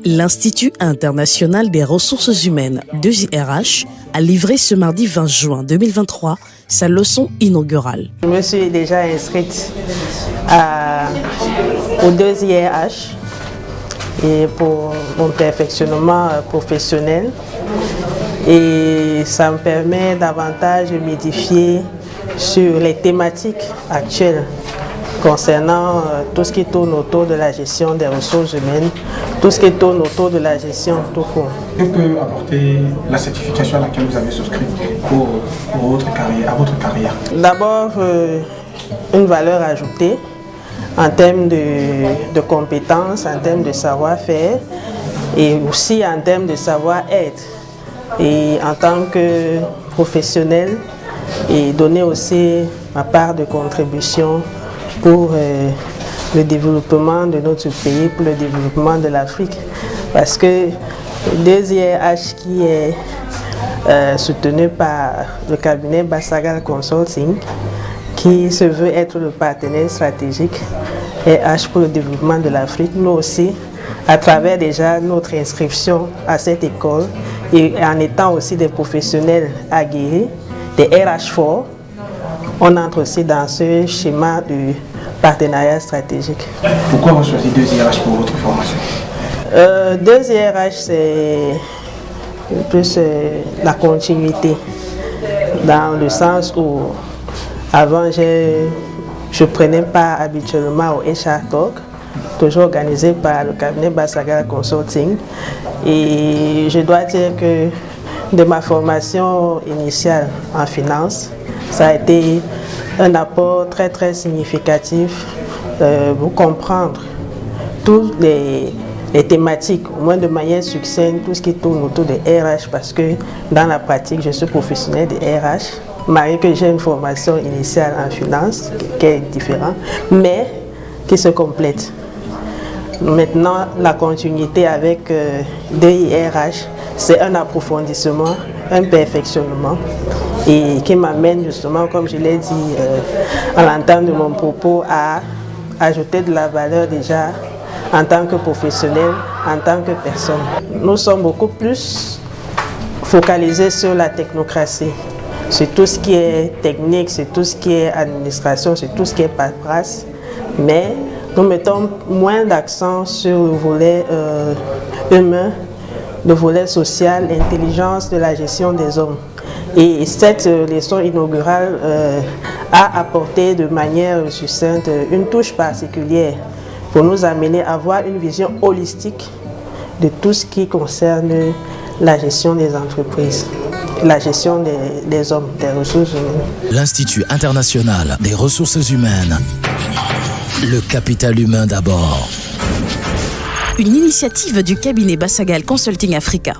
L'Institut international des ressources humaines, 2IRH, a livré ce mardi 20 juin 2023 sa leçon inaugurale. Je me suis déjà inscrite au 2IRH et pour mon perfectionnement professionnel. Et ça me permet davantage de m'édifier sur les thématiques actuelles concernant tout ce qui tourne autour de la gestion des ressources humaines, tout ce qui tourne autour de la gestion tout court. Que peut apporter la certification à laquelle vous avez souscrit pour votre carrière? D'abord, une valeur ajoutée en termes de compétences, en termes de savoir-faire et aussi en termes de savoir-être. Et en tant que professionnel, et donner aussi ma part de contribution pour le développement de notre pays, pour le développement de l'Afrique. Parce que le 2IRH qui est soutenu par le cabinet Bassagal Consulting, qui se veut être le partenaire stratégique RH pour le développement de l'Afrique, nous aussi, à travers déjà notre inscription à cette école et en étant aussi des professionnels aguerris, des RH forts, on entre aussi dans ce schéma de partenariat stratégique. Pourquoi vous choisissez 2IRH pour votre formation? 2IRH, c'est plus la continuité, dans le sens où avant je prenais part habituellement au HR Talk, toujours organisé par le cabinet Bassagal Consulting. Et je dois dire que de ma formation initiale en finance, ça a été un apport très très significatif pour comprendre toutes les thématiques, au moins de manière succincte, tout ce qui tourne autour des RH, parce que dans la pratique, je suis professionnel de RH, malgré que j'ai une formation initiale en finance, qui est différente, mais qui se complète. Maintenant, la continuité avec 2IRH, c'est un approfondissement, un perfectionnement et qui m'amène justement, comme je l'ai dit à l'entame de mon propos, à ajouter de la valeur déjà en tant que professionnel, en tant que personne. Nous sommes beaucoup plus focalisés sur la technocratie, sur tout ce qui est technique, sur tout ce qui est administration, sur tout ce qui est paperasse, mais nous mettons moins d'accent sur le volet humain, le volet social, l'intelligence de la gestion des hommes. Et cette leçon inaugurale a apporté de manière succincte une touche particulière pour nous amener à avoir une vision holistique de tout ce qui concerne la gestion des entreprises, la gestion des hommes, des ressources humaines. L'Institut international des ressources humaines. Le capital humain d'abord. Une initiative du cabinet Bassagal Consulting Africa.